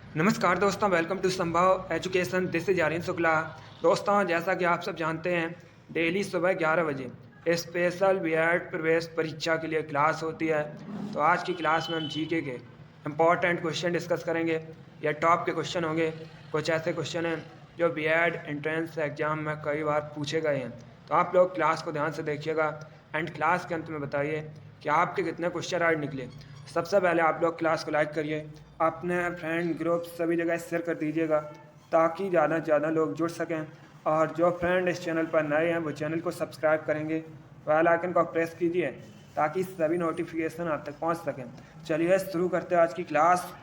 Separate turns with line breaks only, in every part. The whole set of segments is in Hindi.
नमस्कार दोस्तों, welcome to Sambhav education. This is Aryan Shukla. दोस्तों, जैसा कि आप सब जानते हैं, डेली सुबह 11 बजे स्पेशल बीएड प्रवेश परीक्षा के लिए क्लास होती है। तो आज की क्लास में हम जीके के इम्पॉर्टेंट क्वेश्चन डिस्कस करेंगे। या टॉप के क्वेश्चन होंगे। कुछ ऐसे क्वेश्चन हैं जो बीएड एंट्रेंस एग्जाम में कई बार पूछे गए हैं। तो आप लोग क्लास को ध्यान से देखिएगा एंड क्लास के अंत में बताइए कि आपके कितने क्वेश्चन आज निकले। सबसे पहले आप लोग क्लास को लाइक करिए, अपने फ्रेंड ग्रुप सभी जगह शेयर कर दीजिएगा ताकि ज़्यादा से ज़्यादा लोग जुड़ सकें। और जो फ्रेंड इस चैनल पर नए हैं वो चैनल को सब्सक्राइब करेंगे, बेल आइकन को प्रेस कीजिए ताकि सभी नोटिफिकेशन आप तक पहुंच सकें। चलिए शुरू करते हैं आज की क्लास।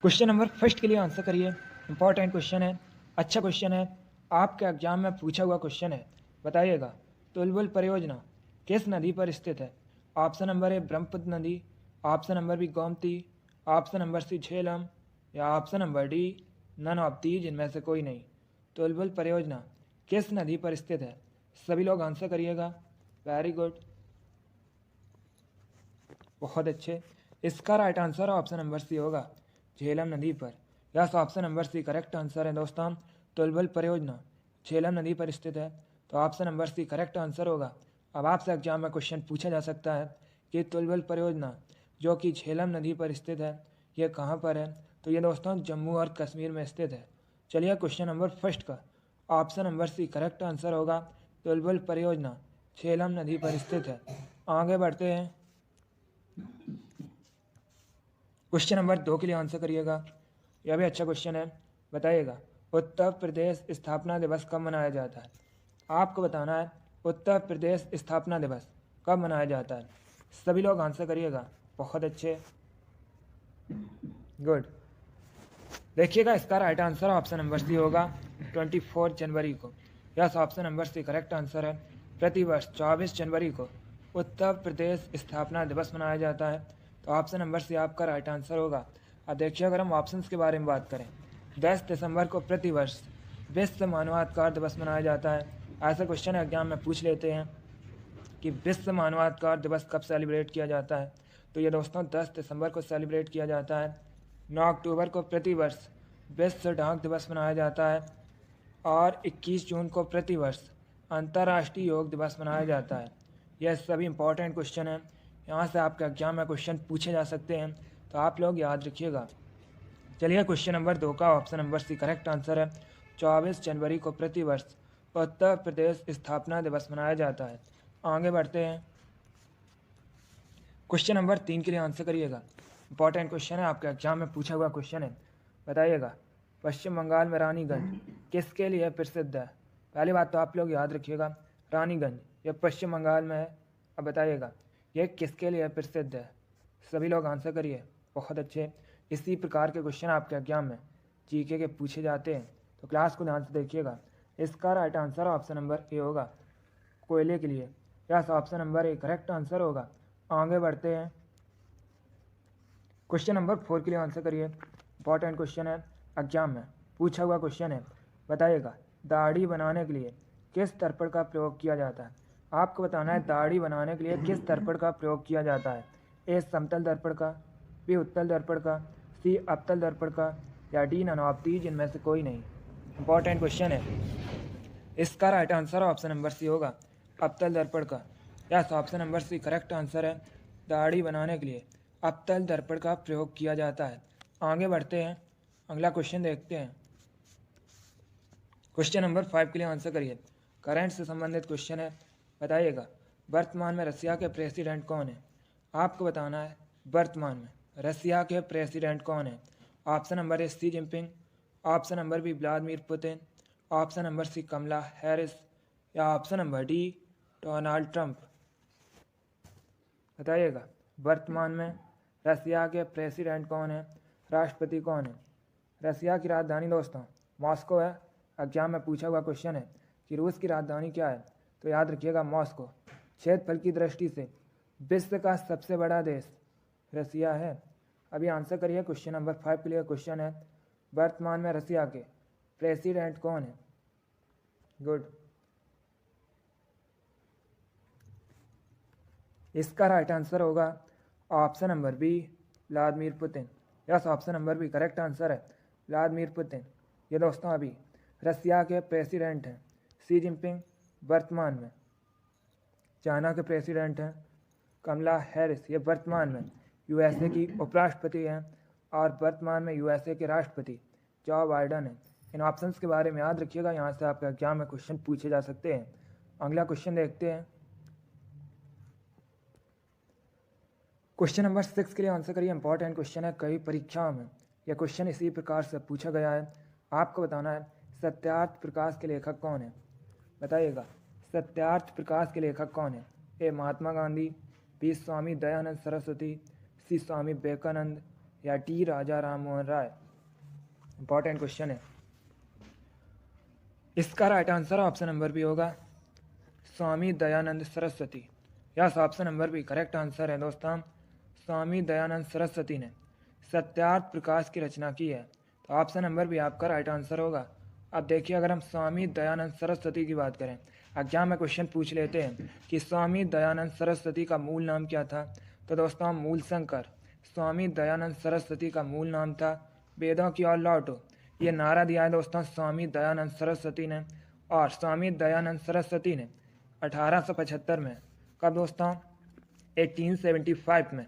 क्वेश्चन नंबर फर्स्ट के लिए आंसर करिए। इंपॉर्टेंट क्वेश्चन है, अच्छा क्वेश्चन है, आपके एग्जाम में पूछा हुआ क्वेश्चन है। बताइएगा, तुलबुल परियोजना किस नदी पर स्थित है? ऑप्शन नंबर ए ब्रह्मपुत्र नदी, option number B Gomti, option number C Jhelum, या option number D none of these इनमें से कोई नहीं। तुलबुल परियोजना किस नदी पर स्थित है? सभी लोग आंसर करिएगा। वेरी गुड, बहुत अच्छे। इसका right answer option number C होगा, झेलम नदी पर। Yes, option number C correct answer है दोस्तों। तुलबुल परियोजना झेलम नदी पर स्थित है, तो option number C correct answer होगा। अब आपसे एग्जाम में क्वेश्चन पूछा जा सकता है कि तुलबुल परियोजना जो कि झेलम नदी पर स्थित है, ये कहाँ पर है? तो ये दोस्तों जम्मू और कश्मीर में स्थित है। चलिए क्वेश्चन नंबर फर्स्ट का option number C correct answer होगा, तुलबुल परियोजना झेलम नदी पर स्थित है। आगे बढ़ते हैं, क्वेश्चन नंबर 2 के लिए आंसर करिएगा। यह भी अच्छा क्वेश्चन है। बताइएगा, उत्तर प्रदेश स्थापना दिवस कब मनाया जाता है? आपको बताना है उत्तर प्रदेश स्थापना दिवस कब मनाया जाता है। सभी लोग आंसर करिएगा। बहुत अच्छे, गुड। देखिएगा, इसका right answer option number C होगा, 24 जनवरी को। Yes, option number C correct answer है। प्रतिवर्ष 24 जनवरी को उत्तर प्रदेश स्थापना दिवस मनाया जाता है, तो ऑप्शन नंबर सी आपका राइट आंसर होगा। अब देखिए, अगर हम ऑप्शंस के बारे में बात करें, 10 दिसंबर को प्रतिवर्ष विश्व मानवाधिकार दिवस मनाया जाता है। ऐसे क्वेश्चन एग्जाम में पूछ लेते हैं कि विश्व मानवाधिकार दिवस कब सेलिब्रेट किया जाता है। तो ये दोस्तों 10 दिसंबर को सेलिब्रेट किया जाता है। 9 अक्टूबर को प्रतिवर्ष विश्व डाक दिवस मनाया जाता है, और 21 जून को प्रतिवर्ष अंतर्राष्ट्रीय योग दिवस मनाया जाता है। यह सभी इंपॉर्टेंट क्वेश्चन हैं, यहाँ से आपके एग्जाम में क्वेश्चन पूछे जा सकते हैं, तो आप लोग याद रखिएगा। चलिए क्वेश्चन नंबर 2 का option number C correct answer है, 24 जनवरी को प्रतिवर्ष उत्तर प्रदेश स्थापना दिवस मनाया जाता है। आगे बढ़ते हैं, क्वेश्चन नंबर 3 के लिए आंसर करिएगा। इंपॉर्टेंट क्वेश्चन है, आपके एग्जाम में पूछा हुआ क्वेश्चन है। बताइएगा, पश्चिम बंगाल में रानीगंज किसके लिए प्रसिद्ध है? पहली बात तो आप लोग याद रखिएगा, रानीगंज ये पश्चिम बंगाल में है। अब बताइएगा, ये किसके लिए प्रसिद्ध है? सभी लोग आंसर करिए। बहुत अच्छे, इसी प्रकार के क्वेश्चन आपके एग्जाम में जीके के पूछे जाते हैं, तो क्लास को ध्यान से देखिएगा। इसका right answer option number A होगा, कोयले के लिए। Yes, option number A correct answer होगा। आगे बढ़ते हैं, क्वेश्चन नंबर 4 के लिए आंसर करिए। इंपॉर्टेंट क्वेश्चन है, एग्जाम में पूछा हुआ क्वेश्चन है। बताइएगा, दाढ़ी बनाने के लिए किस दर्पण का प्रयोग किया जाता है? आपको बताना है दाढ़ी बनाने के लिए किस दर्पण का प्रयोग किया जाता है। ए समतल दर्पण का, बी उत्तल दर्पण का, सी अवतल दर्पण का, या डी नन ऑफ दीज इनमें से कोई नहीं। इंपॉर्टेंट क्वेश्चन है, इसका right answer option number C होगा, अवतल दर्पण का। Yes, option number C correct answer है। दाढ़ी बनाने के लिए अवतल दर्पण का प्रयोग किया जाता है। आगे बढ़ते हैं, अगला क्वेश्चन देखते हैं। क्वेश्चन नंबर 5 के लिए आंसर करिए। करंट से संबंधित क्वेश्चन है। बताइएगा, वर्तमान में रसिया के प्रेसिडेंट कौन है? आपको बताना है वर्तमान में रसिया के प्रेसिडेंट कौन है। Option number A Xi Jinping, option number B Vladimir Putin, option number C Kamala Harris, या option number D Donald Trump. बताइएगा, वर्तमान में रसिया के प्रेसिडेंट कौन है, राष्ट्रपति कौन है? रसिया की राजधानी दोस्तों मॉस्को है। एग्जाम में पूछा हुआ क्वेश्चन है कि रूस की राजधानी क्या है, तो याद रखिएगा मॉस्को। क्षेत्रफल की दृष्टि से विश्व का सबसे बड़ा देश रसिया है। अभी आंसर करिए, क्वेश्चन नंबर 5 के लिए क्वेश्चन है, वर्तमान में रसिया के प्रेसिडेंट कौन है? गुड, इसका राइट आंसर होगा option number B Vladimir Putin. Yes, option number B correct answer है व्लादिमीर पुतिन। ये दोस्तों अभी रसिया के प्रेसिडेंट हैं शी जिनपिंग, वर्तमान में चाइना के प्रेसिडेंट हैं कमला हैरिस, ये वर्तमान में यूएसए की उपराष्ट्रपति हैं, और वर्तमान में यूएसए के राष्ट्रपति जो बाइडन हैं। इन ऑप्शंस के बारे में याद रखिएगा, यहाँ से आपका एग्जाम में क्वेश्चन पूछे जा सकते हैं। अगला क्वेश्चन देखते हैं। क्वेश्चन नंबर 6 के लिए आंसर करिए। इंपॉर्टेंट क्वेश्चन है, कई परीक्षाओं में यह क्वेश्चन इसी प्रकार से पूछा गया है। आपको बताना है सत्यार्थ प्रकाश के लेखक कौन है, बताइएगा। सत्यार्थ प्रकाश के लेखक कौन है? A Mahatma Gandhi, B Swami Dayanand Saraswati, C Swami Vivekananda, या D Raja Ram Mohan Roy. Important question है। इसका right answer option number B होगा Swami Dayanand Saraswati. Yes, option number B correct answer है दोस्तों। स्वामी दयानंद सरस्वती ने सत्यार्थ प्रकाश की रचना की है, तो ऑप्शन नंबर बी आपका राइट आंसर होगा। अब देखिए, अगर हम स्वामी दयानंद सरस्वती की बात करें, एग्जाम में क्वेश्चन पूछ लेते हैं कि स्वामी दयानंद सरस्वती का मूल नाम क्या था, तो दोस्तों मूल शंकर। स्वामी दयानंद सरस्वती का मूल नाम था वेदों की ओर लौटो। ये नारा दिया है दोस्तों स्वामी दयानंद सरस्वती ने, और स्वामी दयानंद सरस्वती ने 1875 में, कब दोस्तों, 1875 में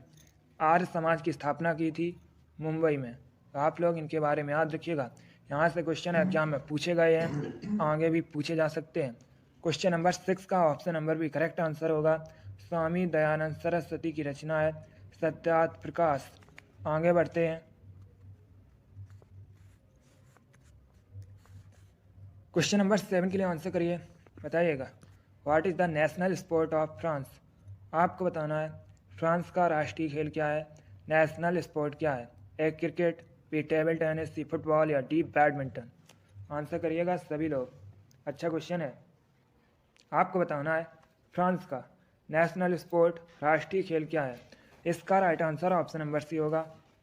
आर्य समाज की स्थापना की थी मुंबई में। तो आप लोग इनके बारे में याद रखिएगा, यहाँ से क्वेश्चन एग्जाम में पूछे गए हैं, आगे भी पूछे जा सकते हैं। क्वेश्चन नंबर 6 का ऑप्शन नंबर भी करेक्ट आंसर होगा। स्वामी दयानंद सरस्वती की रचना है सत्यार्थ प्रकाश। आगे बढ़ते हैं। क्वेश्चन नंबर 7 के लिए आंसर करिए, बताइएगा। What is the national sport of France? आपको बताना है फ्रांस का राष्ट्रीय खेल क्या है, नेशनल स्पोर्ट क्या है। A cricket, B table tennis, C football, या डी बैडमिंटन। आंसर करिएगा सभी लोग। अच्छा क्वेश्चन है। आपको बताना है फ्रांस का नेशनल स्पोर्ट, राष्ट्रीय खेल क्या है। इसका right answer option number C होगा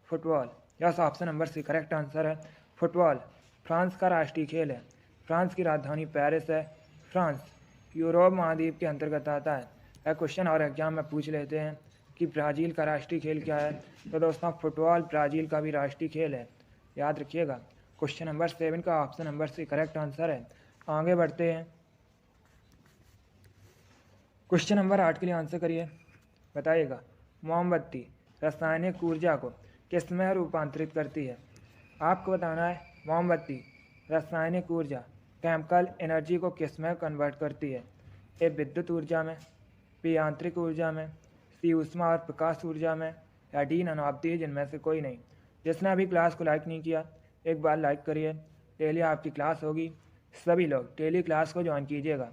football. Yes, option number C correct answer है फुटबॉल। फ्रांस का राष्ट्रीय खेल है। फ्रांस की राजधानी पेरिस है। फ्रांस यूरोप महाद्वीप के अंतर्गत आता है। यह क्वेश्चन और एग्जाम में पूछ लेते हैं कि ब्राज़ील का राष्ट्रीय खेल क्या है, तो दोस्तों फुटबॉल ब्राज़ील का भी राष्ट्रीय खेल है, याद रखिएगा। क्वेश्चन नंबर 7 का option number C correct answer है। आगे बढ़ते हैं। क्वेश्चन नंबर 8 के लिए आंसर करिए, बताइएगा। मोमबत्ती रासायनिक ऊर्जा को किस में रूपांतरित करती है? आपको बताना है मोमबत्ती रासायनिक ऊर्जा, केमिकल एनर्जी को किस में कन्वर्ट करती है। ए विद्युत ऊर्जा में, बी आंतरिक ऊर्जा में, सी ऊष्मा और प्रकाश ऊर्जा में, या डी नन ऑफ दी जिनमें से कोई नहीं। जिसने अभी क्लास को लाइक नहीं किया, एक बार लाइक करिए। डेली आपकी क्लास होगी, सभी लोग डेली क्लास को ज्वाइन कीजिएगा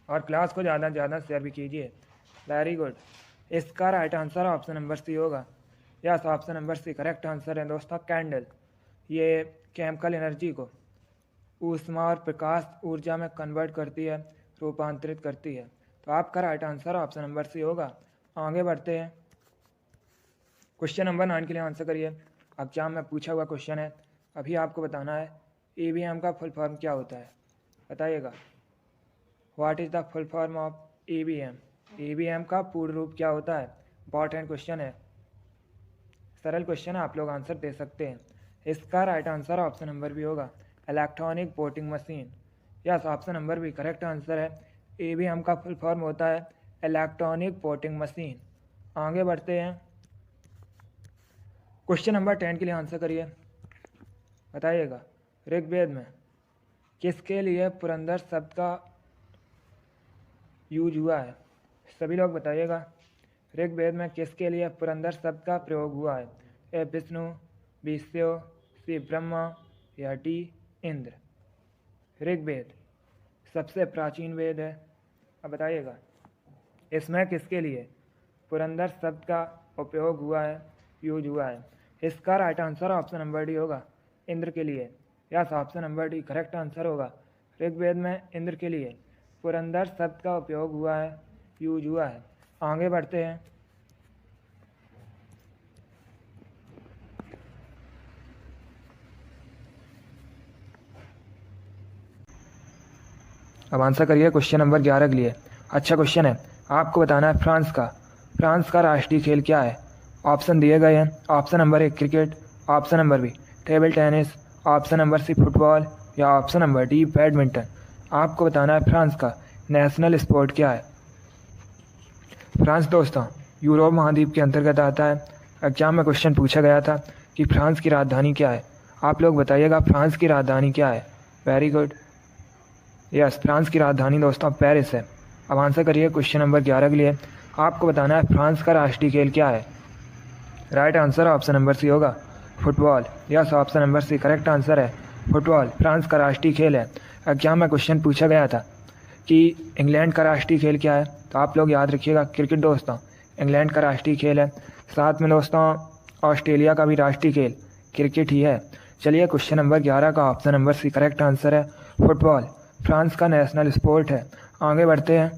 और क्लास को ज़्यादा से ज़्यादा शेयर भी कीजिए। Very good. इसका right answer option number C होगा। Yes, option number C correct answer है दोस्तों कैंडल। ये केमिकल एनर्जी को ऊष्मा और प्रकाश ऊर्जा में कन्वर्ट करती है, रूपांतरित करती है। तो आपका right answer option number C होगा। आगे बढ़ते हैं। क्वेश्चन नंबर 9 के लिए आंसर करिए। एग्जाम में पूछा हुआ क्वेश्चन है, अभी आपको बताना है ईवीएम का फुल फॉर्म क्या होता है, बताइएगा। What is the full form of EVM? EVM का पूर्ण रूप क्या होता है? इंपॉर्टेंट क्वेश्चन है, सरल क्वेश्चन है, आप लोग आंसर दे सकते हैं। इसका राइट आंसर ऑप्शन नंबर भी होगा electronic voting machine. Yes, option number भी करेक्ट आंसर है। ईवीएम का फुल फॉर्म होता है इलेक्ट्रॉनिक वोटिंग मशीन। आगे बढ़ते हैं। क्वेश्चन नंबर 10 के लिए आंसर करिए, बताइएगा। ऋग्वेद में किसके लिए पुरंदर शब्द का यूज हुआ है? सभी लोग बताइएगा। ऋग्वेद में किसके लिए पुरंदर शब्द का प्रयोग हुआ है? ए विष्णु, बी शिव, सी ब्रह्मा, या डी इंद्र। ऋग्वेद सबसे प्राचीन वेद है, अब बताइएगा इसमें किसके लिए पुरंदर शब्द का उपयोग हुआ है, यूज हुआ है। इसका right answer option number D होगा इंद्र के लिए। Yes, option number D correct answer होगा। ऋग्वेद में इंद्र के लिए पुरंदर शब्द का उपयोग हुआ है, यूज हुआ है। आगे बढ़ते हैं। अब आंसर करिए क्वेश्चन नंबर 11 के लिए। अच्छा क्वेश्चन है, आपको बताना है फ्रांस का राष्ट्रीय खेल क्या है। ऑप्शन दिए गए हैं। Option number 1 cricket, option number B table tennis, option number C football या ऑप्शन नंबर डी बैडमिंटन। आपको बताना है फ्रांस का नेशनल स्पोर्ट क्या है। फ्रांस दोस्तों यूरोप महाद्वीप के अंतर्गत आता है। एग्जाम में क्वेश्चन पूछा गया था कि फ्रांस की राजधानी क्या है। आप लोग बताइएगा फ्रांस की राजधानी क्या है। वेरी गुड, यस, फ्रांस की राजधानी दोस्तों पेरिस है। अब आंसर करिए क्वेश्चन नंबर 11 के लिए। आपको बताना है फ्रांस का राष्ट्रीय खेल क्या है। Right answer option number C होगा football. Yes, option number C correct answer है फुटबॉल, फ्रांस का राष्ट्रीय खेल है। एग्जाम में क्वेश्चन पूछा गया था कि इंग्लैंड का राष्ट्रीय खेल क्या है, तो आप लोग याद रखिएगा क्रिकेट दोस्तों इंग्लैंड का राष्ट्रीय खेल है। साथ में दोस्तों ऑस्ट्रेलिया का भी राष्ट्रीय खेल क्रिकेट ही है। चलिए क्वेश्चन नंबर 11 का option number C correct answer है फुटबॉल, फ्रांस का नेशनल स्पोर्ट है। आगे बढ़ते हैं।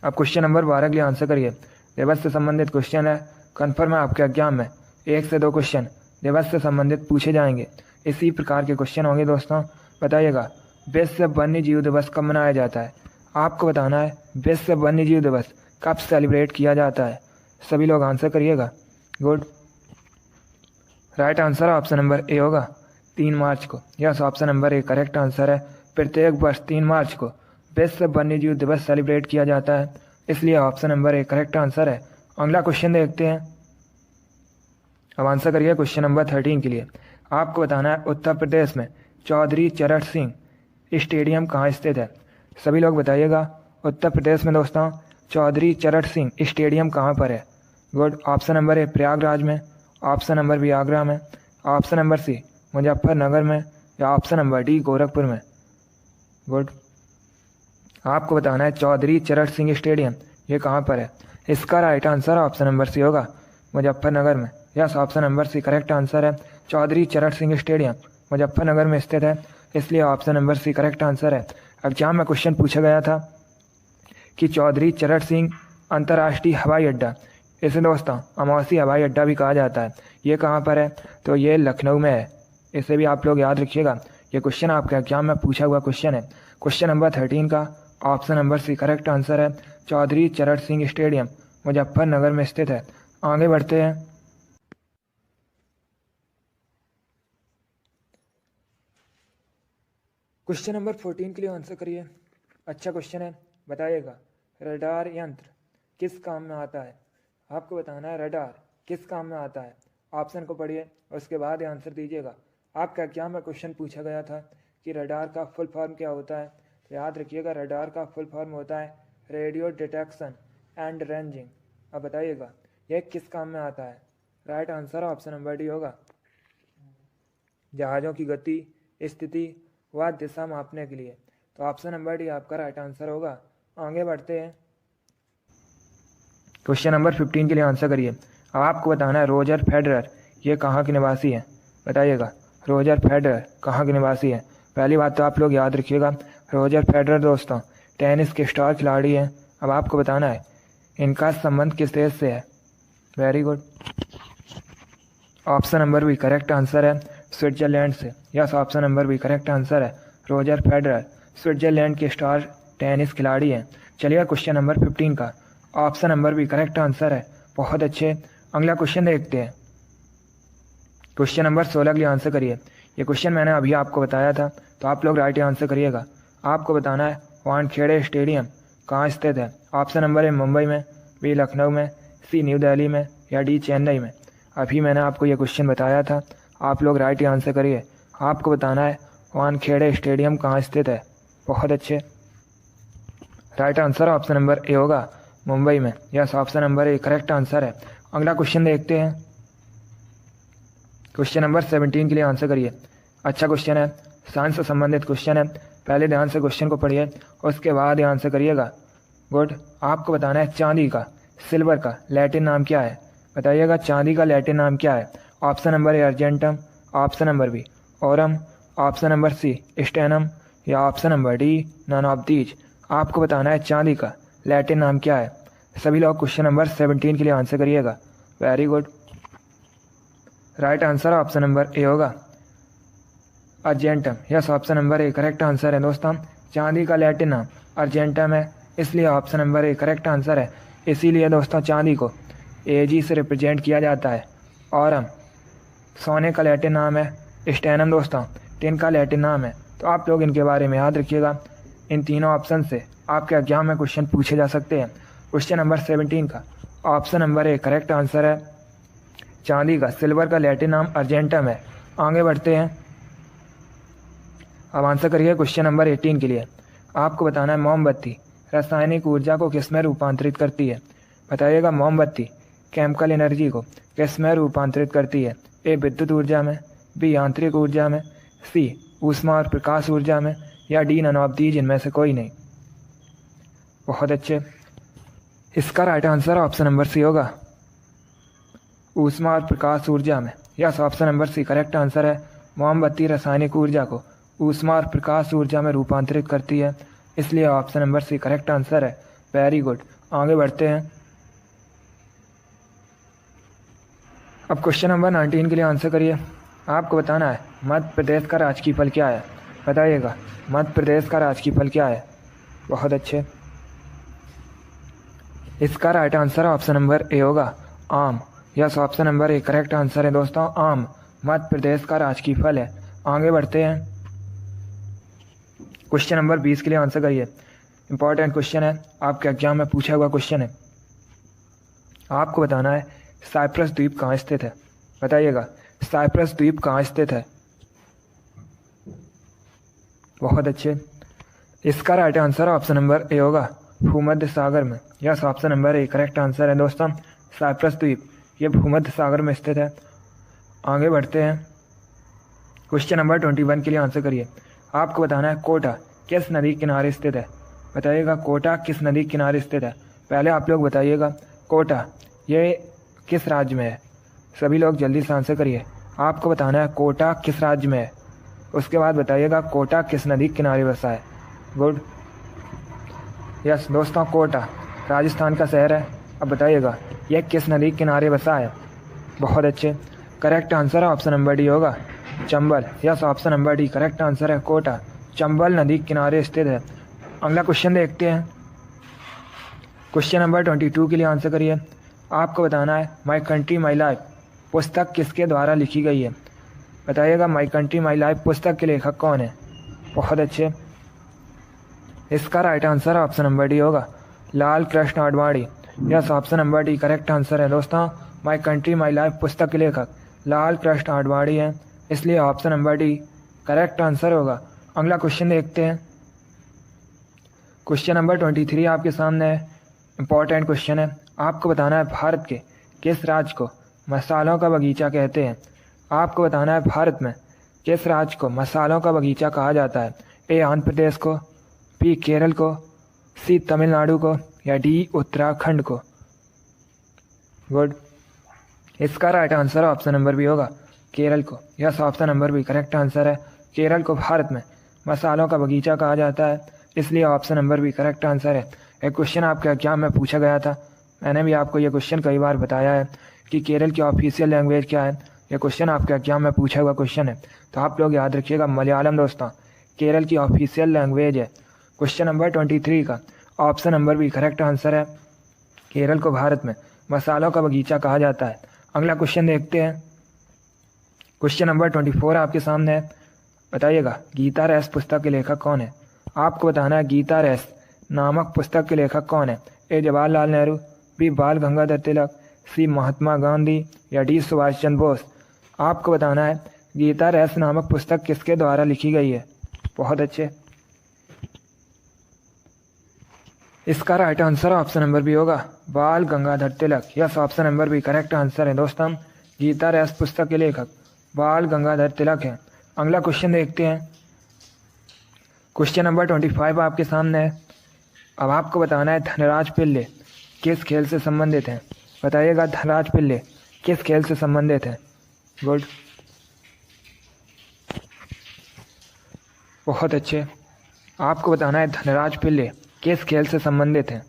अब क्वेश्चन नंबर 12 के लिए आंसर करिए। दिवस से संबंधित क्वेश्चन है, कन्फर्म है आपके एग्जाम में 1 से 2 क्वेश्चन दिवस से संबंधित पूछे जाएंगे। इसी प्रकार के क्वेश्चन होंगे दोस्तों। बताइएगा विश्व वन्य जीव दिवस कब मनाया जाता है। आपको बताना है विश्व वन्य जीव दिवस कब सेलिब्रेट किया जाता है। सभी लोग आंसर करिएगा। Good, right answer option number A होगा 3 मार्च को। Yes, option number A correct answer है। प्रत्येक वर्ष 3 मार्च को विश्व वन्य जीव दिवस सेलिब्रेट किया जाता है, इसलिए option number A correct answer है। अगला क्वेश्चन देखते हैं। अब आंसर करिए क्वेश्चन नंबर 13 के लिए। आपको बताना है उत्तर प्रदेश में चौधरी चरण सिंह स्टेडियम कहाँ स्थित है। सभी लोग बताइएगा उत्तर प्रदेश में दोस्तों चौधरी चरण सिंह स्टेडियम कहाँ पर है। गुड, ऑप्शन नंबर ए प्रयागराज में, ऑप्शन नंबर बी आगरा में, ऑप्शन नंबर सी मुजफ्फरनगर में या ऑप्शन नंबर डी गोरखपुर में। गुड, आपको बताना है चौधरी चरण सिंह स्टेडियम ये कहाँ पर है। इसका right answer option number C होगा मुजफ्फरनगर में। Yes, option number C correct answer है। चौधरी चरण सिंह स्टेडियम मुजफ्फरनगर में स्थित है, इसलिए option number C correct answer है। एग्जाम में क्वेश्चन पूछा गया था कि चौधरी चरण सिंह अंतर्राष्ट्रीय हवाई अड्डा, इसे दोस्तों अमौसी हवाई अड्डा भी कहा जाता है, ये कहाँ पर है, तो ये लखनऊ में है। इसे भी आप लोग याद रखिएगा, ये क्वेश्चन आपके एग्जाम में पूछा हुआ क्वेश्चन है। क्वेश्चन नंबर 13 का option number C correct answer है चौधरी चरण सिंह स्टेडियम मुजफ्फरनगर में स्थित है। आगे बढ़ते हैं। क्वेश्चन नंबर 14 के लिए आंसर करिए। अच्छा क्वेश्चन है, बताइएगा रडार यंत्र किस काम में आता है। आपको बताना है रडार किस काम में आता है। ऑप्शन को पढ़िए उसके बाद आंसर दीजिएगा। आपका एग्जाम में क्वेश्चन पूछा गया था कि रडार का फुल फॉर्म क्या होता है, तो याद रखिएगा रडार का फुल फॉर्म होता है रेडियो डिटेक्शन एंड रेंजिंग। अब बताइएगा यह किस काम में आता है। Right answer option number D होगा जहाज़ों की गति, स्थिति व दिशा मापने के लिए, तो ऑप्शन नंबर डी आपका राइट आंसर होगा। आगे बढ़ते हैं। क्वेश्चन नंबर 15 के लिए आंसर करिए। अब आपको बताना है रोजर फेडरर ये कहाँ के निवासी है। बताइएगा रोजर फेडरर कहाँ के निवासी है। पहली बात तो आप लोग याद रखिएगा रोजर फेडरर दोस्तों टेनिस के स्टार खिलाड़ी हैं। अब आपको बताना है इनका संबंध किस देश से है। Very good, option number B correct answer है स्विट्जरलैंड से। Yes, option number B correct answer है रोजर फेडरर स्विट्जरलैंड के स्टार टेनिस खिलाड़ी हैं। चलिए क्वेश्चन नंबर 15 का option number B correct answer है। बहुत अच्छे, अगला क्वेश्चन देखते हैं। क्वेश्चन नंबर 16 के लिए आंसर करिए। ये क्वेश्चन मैंने अभी आपको बताया था, तो आप लोग राइट आंसर करिएगा। आपको बताना है वानखेड़े स्टेडियम कहाँ स्थित है। ऑप्शन नंबर ए मुंबई में, बी लखनऊ में, सी न्यू दिल्ली में या डी चेन्नई में। अभी मैंने आपको ये क्वेश्चन बताया था, आप लोग राइट आंसर करिए। आपको बताना है वानखेड़े स्टेडियम कहाँ स्थित है। बहुत अच्छे, right answer option number A होगा मुंबई में। Yes, option number A correct answer है। अगला क्वेश्चन देखते हैं। क्वेश्चन नंबर 17 के लिए आंसर करिए। अच्छा क्वेश्चन है, साइंस से संबंधित क्वेश्चन है। पहले ध्यान से क्वेश्चन को पढ़िए उसके बाद आंसर करिएगा। गुड, आपको बताना है चांदी का, सिल्वर का लैटिन नाम क्या है। बताइएगा चांदी का लैटिन नाम क्या है। Option number A argentum, option number B aurum, option number C stannum या option number D none of these. आपको बताना है चांदी का लैटिन नाम क्या है। सभी लोग क्वेश्चन नंबर 17 के लिए आंसर करिएगा। Very good, right answer option number A होगा argentum. Yes, option number A correct answer है दोस्तों। चांदी का लैटिन नाम अर्जेंटम है, इसलिए option number A correct answer है। इसीलिए दोस्तों चांदी को AG से रिप्रेजेंट किया जाता है। ऑरम सोने का लैटिन नाम है। स्टेनम दोस्तों टिन का लैटिन नाम है। तो आप लोग इनके बारे में याद रखिएगा। इन तीनों ऑप्शन से आपके एग्जाम में क्वेश्चन पूछे जा सकते हैं। क्वेश्चन नंबर 17 का option number A correct answer है। चांदी का सिल्वर का लैटिन नाम अर्जेंटम है। आगे बढ़ते हैं। अब आंसर करिए क्वेश्चन नंबर 18 के लिए। आपको बताना है मोमबत्ती रासायनिक ऊर्जा को किस में रूपांतरित करती है। बताइएगा मोमबत्ती केमिकल एनर्जी को किस में रूपांतरित करती है। ए विद्युत ऊर्जा में, बी यांत्रिक ऊर्जा में, सी ऊष्मा और प्रकाश ऊर्जा में, या डी नन ऑफ दीज इनमें से कोई नहीं। बहुत अच्छे। इसका right answer option number C होगा, ऊष्मा और प्रकाश ऊर्जा में। Yes, option number C correct answer है। मोमबत्ती रासायनिक ऊर्जा को ऊष्मा और प्रकाश ऊर्जा में रूपांतरित करती है, इसलिए option number C correct answer है। Very good. आगे बढ़ते हैं। अब क्वेश्चन नंबर 19 के लिए आंसर करिए। आपको बताना है मध्य प्रदेश का राजकीय फल क्या है। बताइएगा मध्य प्रदेश का राजकीय फल क्या है। बहुत अच्छे। इसका right answer option number A होगा, आम। Yes, option number A correct answer है दोस्तों, आम मध्य प्रदेश का राजकीय फल है। आगे बढ़ते हैं। क्वेश्चन नंबर 20 के लिए आंसर करिए। इंपॉर्टेंट क्वेश्चन है, आपके एग्जाम में पूछा हुआ क्वेश्चन है। आपको बताना है साइप्रस द्वीप कहाँ स्थित है। बताइएगा साइप्रस द्वीप कहाँ स्थित है। बहुत अच्छे। इसका right answer option number A होगा, भूमध्य सागर में। Yes, option number A correct answer है दोस्तों, साइप्रस द्वीप ये भूमध्य सागर में स्थित है। आगे बढ़ते हैं। क्वेश्चन नंबर 21 के लिए आंसर करिए। आपको बताना है कोटा किस नदी किनारे स्थित है। बताइएगा कोटा किस नदी किनारे स्थित है। पहले आप लोग बताइएगा कोटा ये किस राज्य में है। सभी लोग जल्दी से आंसर करिए। आपको बताना है कोटा किस राज्य में है। उसके बाद बताइएगा कोटा किस नदी किनारे बसा है। गुड। यस दोस्तों, कोटा राजस्थान का शहर है। अब बताइएगा यह किस नदी किनारे बसा है। बहुत अच्छे। Correct answer option number D होगा, Chambal. Yes, option number D correct answer है, कोटा चंबल नदी किनारे स्थित है। अगला क्वेश्चन देखते हैं। क्वेश्चन नंबर 22 के लिए आंसर करिए। आपको बताना है माई कंट्री माई लाइफ पुस्तक किसके द्वारा लिखी गई है। बताइएगा माई कंट्री माई लाइफ पुस्तक के लेखक कौन है। बहुत अच्छे। इसका right answer option number D होगा, Lal Krishna Advani. Yes, option number D correct answer है दोस्तों, माई कंट्री माई लाइफ पुस्तक के लेखक लाल कृष्ण आडवाणी है, इसलिए option number D correct answer होगा। अगला क्वेश्चन देखते हैं। क्वेश्चन नंबर 23 आपके सामने है। इंपॉर्टेंट क्वेश्चन है। आपको बताना है भारत के किस राज्य को मसालों का बगीचा कहते हैं। आपको बताना है भारत में किस राज्य को मसालों का बगीचा कहा जाता है। ए आंध्र प्रदेश को, बी केरल को, सी तमिलनाडु को, या डी उत्तराखंड को। गुड। इसका right answer option number B होगा, केरल को। Yes, option number B correct answer है। केरल को भारत में मसालों का बगीचा कहा जाता है, इसलिए option number B correct answer है। एक क्वेश्चन आपके एग्जाम में पूछा गया था, मैंने भी आपको ये क्वेश्चन कई बार बताया है कि केरल की ऑफिशियल लैंग्वेज क्या है। ये क्वेश्चन आपके एग्जाम में पूछा हुआ क्वेश्चन है, तो आप लोग याद रखिएगा मलयालम दोस्तों केरल की ऑफिशियल लैंग्वेज है। क्वेश्चन नंबर 23 का option number B correct answer है, केरल को भारत में मसालों का बगीचा कहा जाता है। अगला क्वेश्चन देखते हैं। क्वेश्चन नंबर 24 आपके सामने है। बताइएगा गीता रैस पुस्तक के लेखक कौन है। आपको बताना है गीता रैस नामक पुस्तक के लेखक कौन है। ए जवाहरलाल नेहरू, बी बाल गंगाधर तिलक, सी महात्मा गांधी, या डी सुभाष चंद्र बोस। आपको बताना है गीता रैस नामक पुस्तक किसके द्वारा लिखी गई है। बहुत अच्छे। इसका right answer option number B होगा, Bal Gangadhar Tilak. Yes, option number B correct answer है दोस्तों, गीता रैस पुस्तक के लेखक बाल गंगाधर तिलक है। अगला क्वेश्चन देखते हैं। क्वेश्चन नंबर 25 आपके सामने है। अब आपको बताना है धनराज पिल्ले किस खेल से संबंधित हैं। बताइएगा धनराज पिल्ले किस खेल से संबंधित है। गुड। बहुत अच्छे। आपको बताना है धनराज पिल्ले किस खेल से संबंधित है।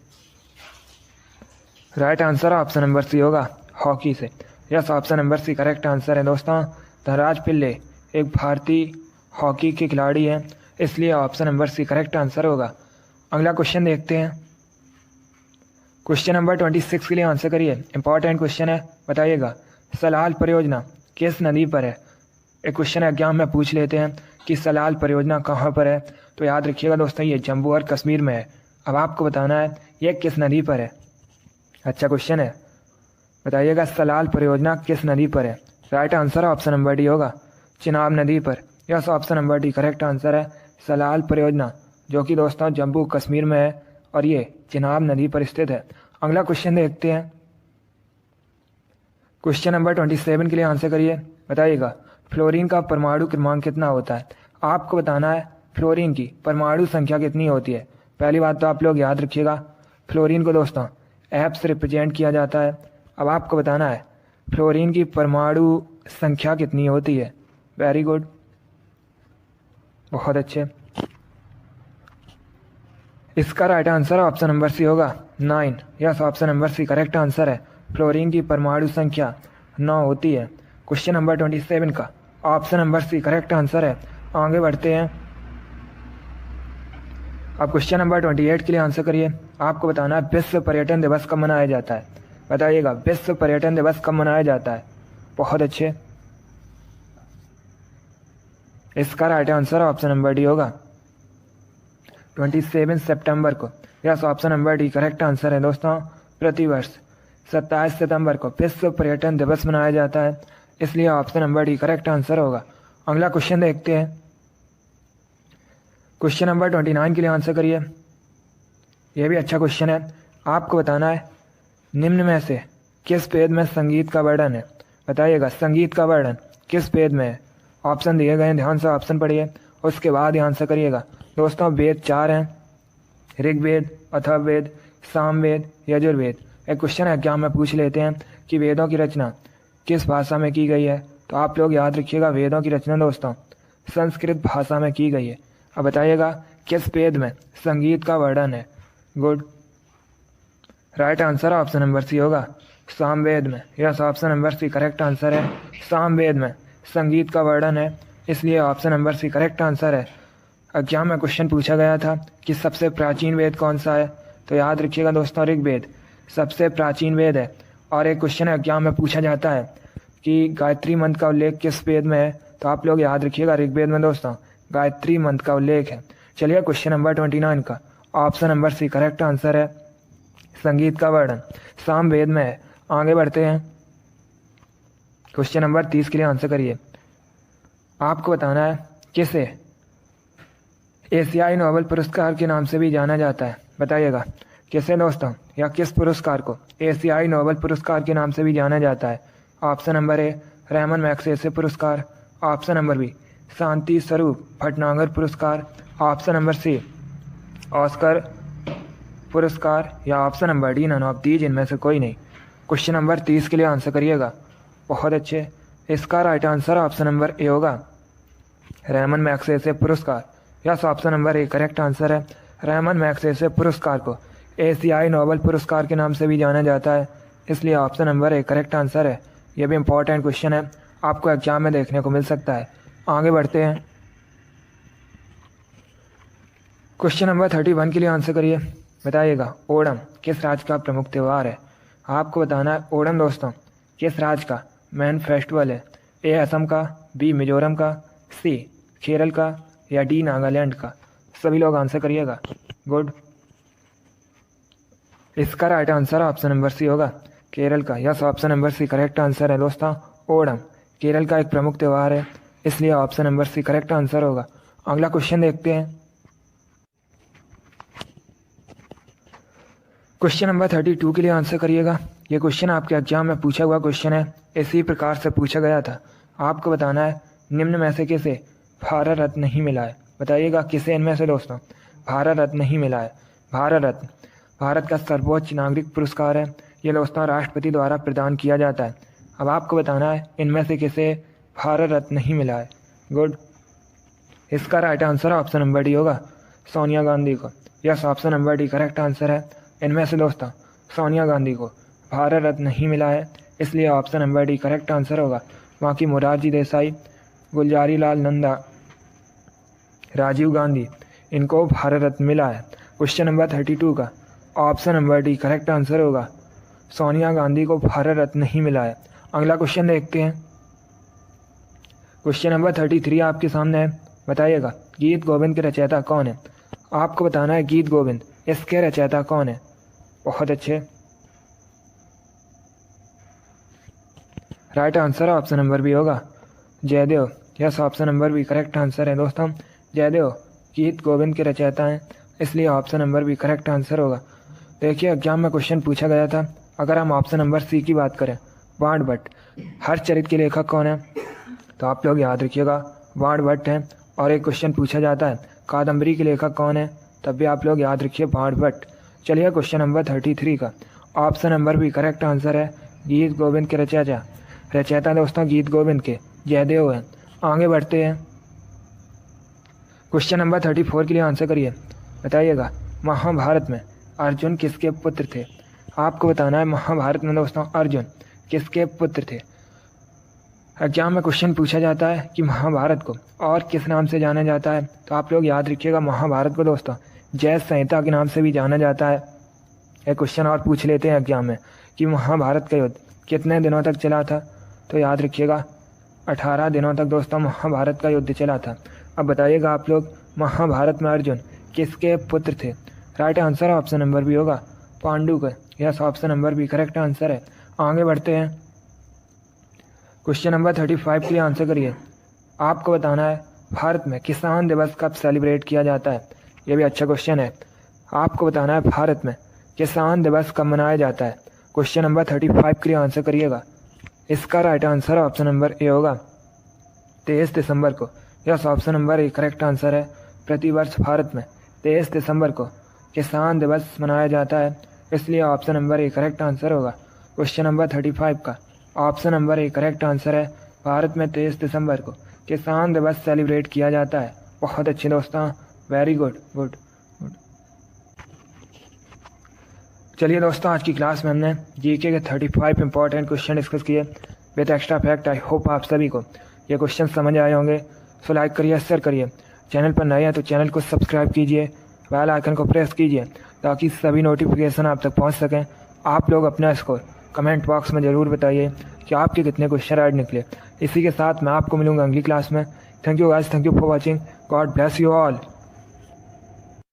Right answer option number C होगा, हॉकी से। Yes, option number C correct answer है दोस्तों, धनराज पिल्ले एक भारतीय हॉकी के खिलाड़ी हैं, इसलिए option number C correct answer होगा। अगला क्वेश्चन देखते हैं। क्वेश्चन नंबर 26 के लिए आंसर करिए। इंपॉर्टेंट क्वेश्चन है, बताइएगा सलाल परियोजना किस नदी पर है। एक क्वेश्चन एग्जाम में पूछ लेते हैं कि सलाल परियोजना कहाँ पर है, तो याद रखिएगा दोस्तों ये जम्मू और कश्मीर में है। अब आपको बताना है ये किस नदी पर है। अच्छा क्वेश्चन है, बताइएगा सलाल परियोजना किस नदी पर है। Right answer option number D होगा, चिनाब नदी पर। Yes, option number D correct answer है। सलाल परियोजना जो कि दोस्तों जम्मू कश्मीर में है और ये चिनाब नदी पर स्थित है। अगला क्वेश्चन देखते हैं। क्वेश्चन नंबर 27 के लिए आंसर करिए। बताइएगा फ्लोरीन का परमाणु क्रमांक कितना होता है। आपको बताना है फ्लोरीन की परमाणु संख्या कितनी होती है। पहली बात तो आप लोग याद रखिएगा, फ्लोरीन को दोस्तों एफ से रिप्रेजेंट किया जाता है। अब आपको बताना है फ्लोरीन की परमाणु संख्या कितनी होती है। वेरी गुड, बहुत अच्छे। इसका right answer option number C होगा 9। Yes, option number C correct answer है। फ्लोरीन की परमाणु संख्या 9 होती है। क्वेश्चन नंबर 27 का option number C correct answer है। आगे बढ़ते हैं। अब क्वेश्चन नंबर 28 के लिए आंसर करिए। आपको बताना है विश्व पर्यटन दिवस कब मनाया जाता है। बताइएगा विश्व पर्यटन दिवस कब मनाया जाता है। बहुत अच्छे, इसका right answer option number D होगा 27 सितंबर को। Yes, option number D correct answer है दोस्तों। प्रतिवर्ष 27 सितंबर को विश्व पर्यटन दिवस मनाया जाता है, इसलिए option number D correct answer होगा। अगला क्वेश्चन देखते हैं। क्वेश्चन नंबर 29 के लिए आंसर करिए। यह भी अच्छा क्वेश्चन है। आपको बताना है निम्न में से किस वेद में संगीत का वर्णन है। बताइएगा संगीत का वर्णन किस वेद में है। ऑप्शन दिए गए हैं, ध्यान से ऑप्शन पढ़िए, उसके बाद ही आंसर करिएगा। दोस्तों वेद 4 हैं, ऋग्वेद, अथर्ववेद, सामवेद, यजुर्वेद। एक क्वेश्चन एग्जाम में पूछ लेते हैं कि वेदों की रचना किस भाषा में की गई है, तो आप लोग याद रखिएगा वेदों की रचना दोस्तों संस्कृत भाषा में की गई है। अब बताइएगा किस वेद में संगीत का वर्णन है। Good, right answer option number C होगा सामवेद में। Yes, option number C correct answer है। सामवेद में संगीत का वर्णन है, इसलिए option number C correct answer है। एग्जाम में क्वेश्चन पूछा गया था कि सबसे प्राचीन वेद कौन सा है, तो याद रखिएगा दोस्तों ऋग्वेद सबसे प्राचीन वेद है। और एक क्वेश्चन एग्जाम में पूछा जाता है कि गायत्री मंत्र का उल्लेख किस वेद में है, तो आप लोग याद रखिएगा ऋग्वेद में दोस्तों गायत्री मंत्र का उल्लेख है। चलिए क्वेश्चन नंबर 29 का option number C correct answer है। संगीत का वर्णन सामवेद में है। आगे बढ़ते हैं। क्वेश्चन नंबर 30 के लिए आंसर करिए। आपको बताना है किसे एशियाई नोबेल पुरस्कार के नाम से भी जाना जाता है। बताइएगा किसे दोस्तों, या किस पुरस्कार को एशियाई नोबेल पुरस्कार के नाम से भी जाना जाता है। Option number A Ramon Magsaysay पुरस्कार, option number B Shanti Swarup Bhatnagar पुरस्कार, ऑप्शन नंबर सी ऑस्कर पुरस्कार, या option number D none of these, इनमें से कोई नहीं। क्वेश्चन नंबर 30 के लिए आंसर करिएगा। बहुत अच्छे, इसका right answer option number A होगा रहमान मैग्सेसे पुरस्कार। Yes, option number A correct answer है। रहमान मैग्सेसे पुरस्कार को एशियाई नोबेल पुरस्कार के नाम से भी जाना जाता है, इसलिए option number A correct answer है। यह भी इंपॉर्टेंट क्वेश्चन है, आपको एग्जाम में देखने को मिल सकता है। आगे बढ़ते हैं। क्वेश्चन नंबर 31 के लिए आंसर करिए। बताइएगा ओणम किस राज्य का प्रमुख त्यौहार है। आपको बताना है ओणम दोस्तों किस राज्य का मेन फेस्टिवल है। ए असम का, बी मिजोरम का, सी केरल का, या डी नागालैंड का। सभी लोग आंसर करिएगा। गुड, इसका right answer option number C होगा केरल का। Yes, option number C correct answer है दोस्तों। ओणम केरल का एक प्रमुख त्यौहार है, इसलिए option number C correct answer होगा। अगला क्वेश्चन देखते हैं। क्वेश्चन नंबर 32 के लिए आंसर करिएगा। ये क्वेश्चन आपके एग्जाम में पूछा हुआ क्वेश्चन है, इसी प्रकार से पूछा गया था। आपको बताना है निम्न में से किसे भारत रत्न नहीं मिला है। बताइएगा किसे इनमें से दोस्तों भारत रत्न नहीं मिला है। भारत रत्न भारत का सर्वोच्च नागरिक पुरस्कार है, ये दोस्तों राष्ट्रपति द्वारा प्रदान किया जाता है। अब आपको बताना है इनमें से किसे भारत रत्न नहीं मिला है। गुड, इसका right answer option number D होगा सोनिया गांधी को। Yes, option number D correct answer है। इनमें से दोस्तों सोनिया गांधी को भारत रत्न नहीं मिला है, इसलिए option number D correct answer होगा। बाकी मोरारजी देसाई, गुलजारी लाल नंदा, राजीव गांधी, इनको भारत रत्न मिला है। क्वेश्चन नंबर 32 का option number D correct answer होगा। सोनिया गांधी को भारत रत्न नहीं मिला है। अगला क्वेश्चन देखते हैं। क्वेश्चन नंबर 33 आपके सामने है। बताइएगा गीत गोविंद के रचयिता कौन है। आपको बताना है गीत गोविंद इसके रचयिता कौन है। बहुत अच्छे, right answer option number B होगा Jayadev. Yes, option number B correct answer है दोस्तों। जयदेव गीत गोविंद के रचयिता हैं, इसलिए option number B correct answer होगा। देखिए एग्जाम में क्वेश्चन पूछा गया था। अगर हम ऑप्शन नंबर सी की बात करें, वाण भट्ट, हर चरित्र के लेखक कौन है, तो आप लोग याद रखिएगा वाण भट्ट हैं। और एक क्वेश्चन पूछा जाता है कादम्बरी के लेखक कौन है, तब भी आप लोग याद रखिए वाण भट्ट। चलिए क्वेश्चन नंबर 33 का option number B correct answer है गीत गोविंद के रचयिता दोस्तों गीत गोविंद के जयदेव हैं। आगे बढ़ते हैं। क्वेश्चन नंबर 34 के लिए आंसर करिए। बताइएगा महाभारत में अर्जुन किसके पुत्र थे। आपको बताना है महाभारत में दोस्तों अर्जुन किसके पुत्र थे। एग्जाम में क्वेश्चन पूछा जाता है कि महाभारत को और किस नाम से जाना जाता है, तो आप लोग याद रखिएगा महाभारत को दोस्तों जय संहिता के नाम से भी जाना जाता है। एक क्वेश्चन और पूछ लेते हैं एग्जाम में कि महाभारत का युद्ध कितने दिनों तक चला था, तो याद रखिएगा 18 दिनों तक दोस्तों महाभारत का युद्ध चला था। अब बताइएगा आप लोग महाभारत में अर्जुन किसके पुत्र थे। Right answer option number B होगा पांडु का। Yes, option number B correct answer है। आगे बढ़ते हैं। क्वेश्चन नंबर 35 के लिए आंसर करिए। आपको बताना है भारत में किसान दिवस कब सेलिब्रेट किया जाता है। ये भी अच्छा क्वेश्चन है। आपको बताना है भारत में किसान दिवस कब मनाया जाता है। क्वेश्चन नंबर 35 के लिए आंसर करिएगा। इसका right answer option number A होगा 23 दिसंबर को। Yes, option number A correct answer है। प्रतिवर्ष भारत में 23 दिसंबर को किसान दिवस मनाया जाता है, इसलिए option number A correct answer होगा। क्वेश्चन नंबर 35 का option number A correct answer है। भारत में 23 दिसंबर को किसान दिवस सेलिब्रेट किया जाता है। बहुत अच्छे दोस्तों, वेरी गुड गुड गुड। चलिए दोस्तों आज की क्लास में हमने जीके के 35 इंपॉर्टेंट क्वेश्चन डिस्कस किए with extra fact. I hope आप सभी को ये क्वेश्चन समझ आए होंगे। सो लाइक करिए, शेयर करिए। चैनल पर नए हैं तो चैनल को सब्सक्राइब कीजिए, बेल आइकन को प्रेस कीजिए ताकि सभी नोटिफिकेशन आप तक पहुंच सकें। आप लोग अपना स्कोर कमेंट बॉक्स में ज़रूर बताइए कि आपके कितने क्वेश्चन राइट निकले। इसी के साथ मैं आपको मिलूंगा अगली क्लास में। Thank you guys, thank you for watching. God bless you all.